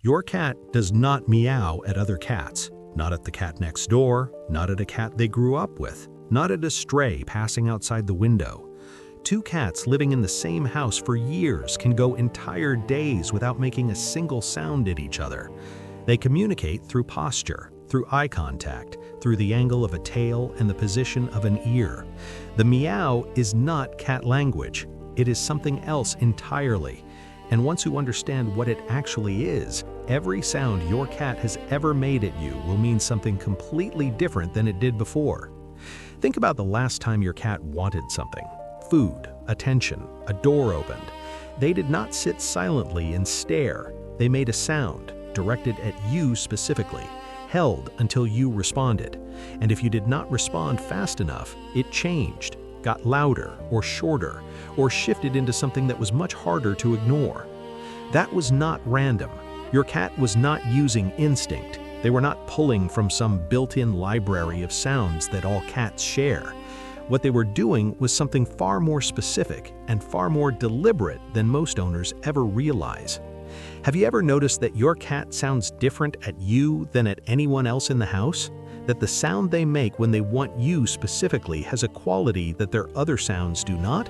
Your cat does not meow at other cats, not at the cat next door, not at a cat they grew up with, not at a stray passing outside the window. Two cats living in the same house for years can go entire days without making a single sound at each other. They communicate through posture, through eye contact, through the angle of a tail and the position of an ear. The meow is not cat language. It is something else entirely. And once you understand what it actually is, every sound your cat has ever made at you will mean something completely different than it did before. Think about the last time your cat wanted something. Food, attention, a door opened. They did not sit silently and stare. They made a sound, directed at you specifically, held until you responded. And if you did not respond fast enough, it changed, got louder or shorter, or shifted into something that was much harder to ignore. That was not random. Your cat was not using instinct. They were not pulling from some built-in library of sounds that all cats share. What they were doing was something far more specific and far more deliberate than most owners ever realize. Have you ever noticed that your cat sounds different at you than at anyone else in the house? That the sound they make when they want you specifically has a quality that their other sounds do not?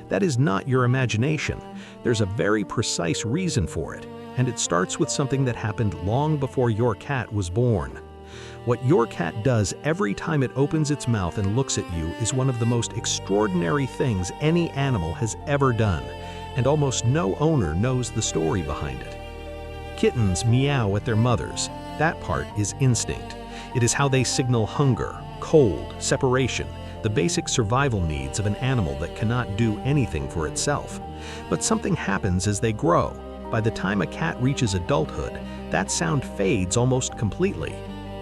That is not your imagination. There's a very precise reason for it, and it starts with something that happened long before your cat was born. What your cat does every time it opens its mouth and looks at you is one of the most extraordinary things any animal has ever done, and almost no owner knows the story behind it. Kittens meow at their mothers. That part is instinct. It is how they signal hunger, cold, separation, the basic survival needs of an animal that cannot do anything for itself. But something happens as they grow. By the time a cat reaches adulthood, that sound fades almost completely.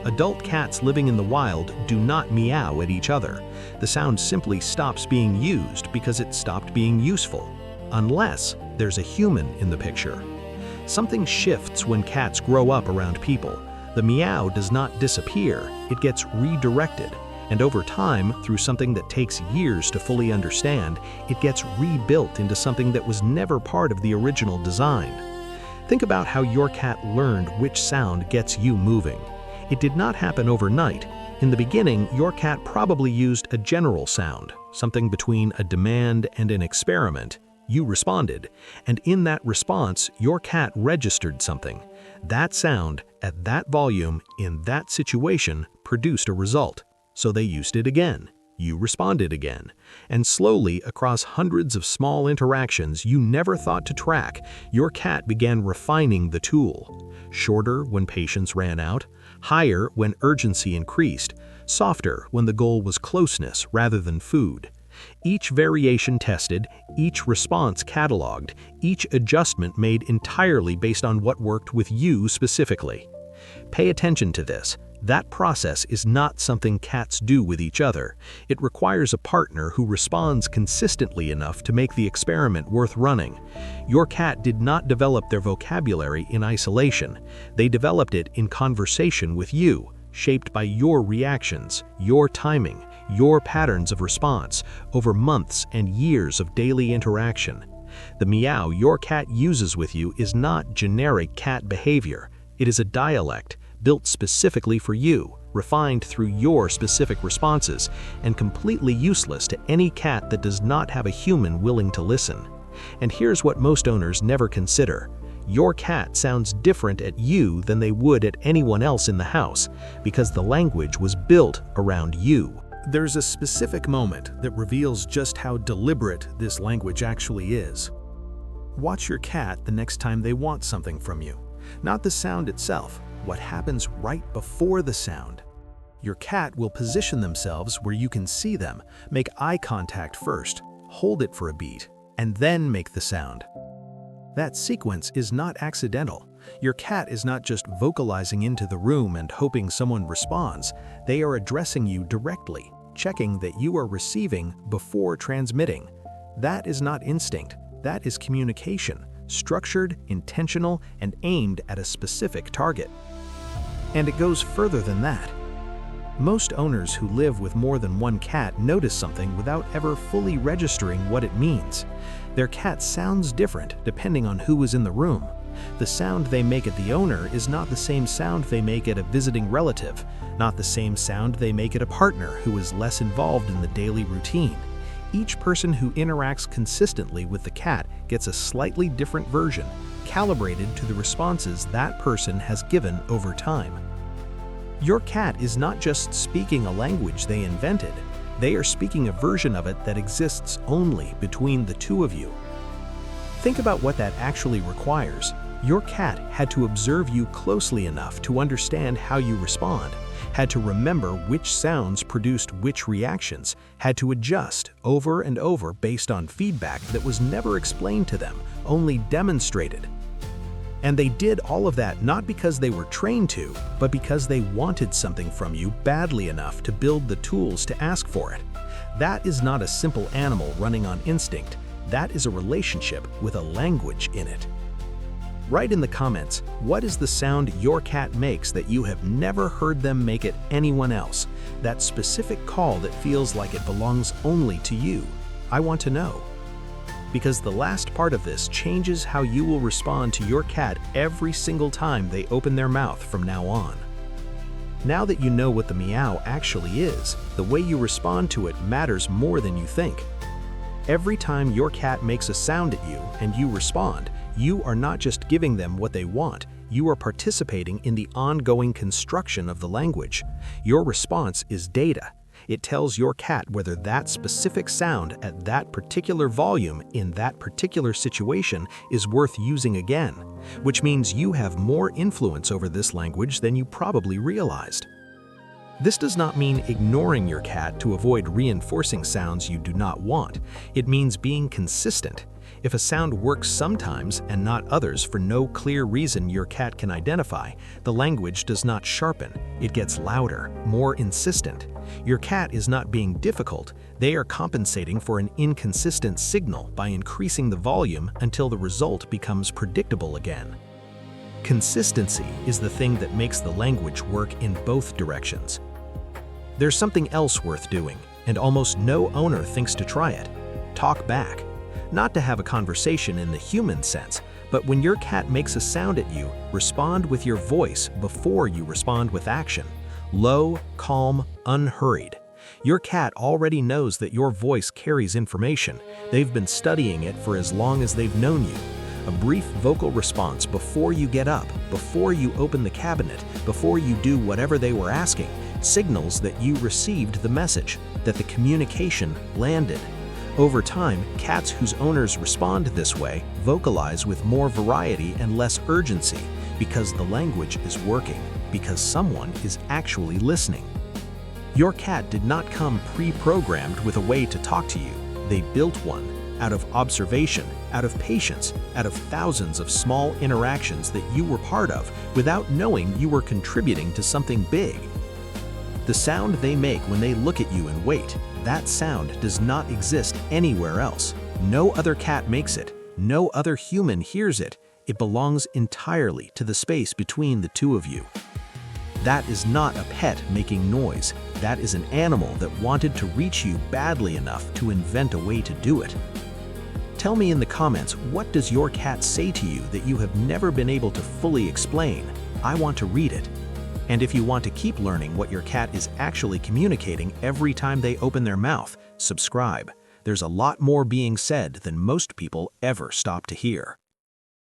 Adult cats living in the wild do not meow at each other. The sound simply stops being used because it stopped being useful, unless there's a human in the picture. Something shifts when cats grow up around people. The meow does not disappear, it gets redirected. And over time, through something that takes years to fully understand, it gets rebuilt into something that was never part of the original design. Think about how your cat learned which sound gets you moving. It did not happen overnight. In the beginning, your cat probably used a general sound, something between a demand and an experiment. You responded, and in that response, your cat registered something. That sound, at that volume, in that situation, produced a result. So they used it again. You responded again. And slowly, across hundreds of small interactions you never thought to track, your cat began refining the tool. Shorter when patience ran out, higher when urgency increased, softer when the goal was closeness rather than food. Each variation tested, each response cataloged, each adjustment made entirely based on what worked with you specifically. Pay attention to this. That process is not something cats do with each other. It requires a partner who responds consistently enough to make the experiment worth running. Your cat did not develop their vocabulary in isolation. They developed it in conversation with you, shaped by your reactions, your timing, your patterns of response over months and years of daily interaction. The meow your cat uses with you is not generic cat behavior. It is a dialect built specifically for you, refined through your specific responses, and completely useless to any cat that does not have a human willing to listen. And here's what most owners never consider. Your cat sounds different at you than they would at anyone else in the house, because the language was built around you. There's a specific moment that reveals just how deliberate this language actually is. Watch your cat the next time they want something from you. Not the sound itself, what happens right before the sound. Your cat will position themselves where you can see them, make eye contact first, hold it for a beat, and then make the sound. That sequence is not accidental. Your cat is not just vocalizing into the room and hoping someone responds. They are addressing you directly, checking that you are receiving before transmitting. That is not instinct. That is communication, structured, intentional, and aimed at a specific target. And it goes further than that. Most owners who live with more than one cat notice something without ever fully registering what it means. Their cat sounds different depending on who is in the room. The sound they make at the owner is not the same sound they make at a visiting relative, not the same sound they make at a partner who is less involved in the daily routine. Each person who interacts consistently with the cat gets a slightly different version, calibrated to the responses that person has given over time. Your cat is not just speaking a language they invented, they are speaking a version of it that exists only between the two of you. Think about what that actually requires. Your cat had to observe you closely enough to understand how you respond, had to remember which sounds produced which reactions, had to adjust over and over based on feedback that was never explained to them, only demonstrated. And they did all of that not because they were trained to, but because they wanted something from you badly enough to build the tools to ask for it. That is not a simple animal running on instinct. That is a relationship with a language in it. Write in the comments, what is the sound your cat makes that you have never heard them make at anyone else? That specific call that feels like it belongs only to you. I want to know. Because the last part of this changes how you will respond to your cat every single time they open their mouth from now on. Now that you know what the meow actually is, the way you respond to it matters more than you think. Every time your cat makes a sound at you and you respond, you are not just giving them what they want, you are participating in the ongoing construction of the language. Your response is data. It tells your cat whether that specific sound at that particular volume in that particular situation is worth using again, which means you have more influence over this language than you probably realized. This does not mean ignoring your cat to avoid reinforcing sounds you do not want. It means being consistent. If a sound works sometimes and not others for no clear reason your cat can identify, the language does not sharpen. It gets louder, more insistent. Your cat is not being difficult. They are compensating for an inconsistent signal by increasing the volume until the result becomes predictable again. Consistency is the thing that makes the language work in both directions. There's something else worth doing, and almost no owner thinks to try it. Talk back. Not to have a conversation in the human sense, but when your cat makes a sound at you, respond with your voice before you respond with action. Low, calm, unhurried. Your cat already knows that your voice carries information. They've been studying it for as long as they've known you. A brief vocal response before you get up, before you open the cabinet, before you do whatever they were asking, signals that you received the message, that the communication landed. Over time, cats whose owners respond this way vocalize with more variety and less urgency because the language is working, because someone is actually listening. Your cat did not come pre-programmed with a way to talk to you. They built one out of observation, out of patience, out of thousands of small interactions that you were part of without knowing you were contributing to something big. The sound they make when they look at you and wait, that sound does not exist anywhere else. No other cat makes it. No other human hears it. It belongs entirely to the space between the two of you. That is not a pet making noise. That is an animal that wanted to reach you badly enough to invent a way to do it. Tell me in the comments, what does your cat say to you that you have never been able to fully explain? I want to read it. And if you want to keep learning what your cat is actually communicating every time they open their mouth, subscribe. There's a lot more being said than most people ever stop to hear.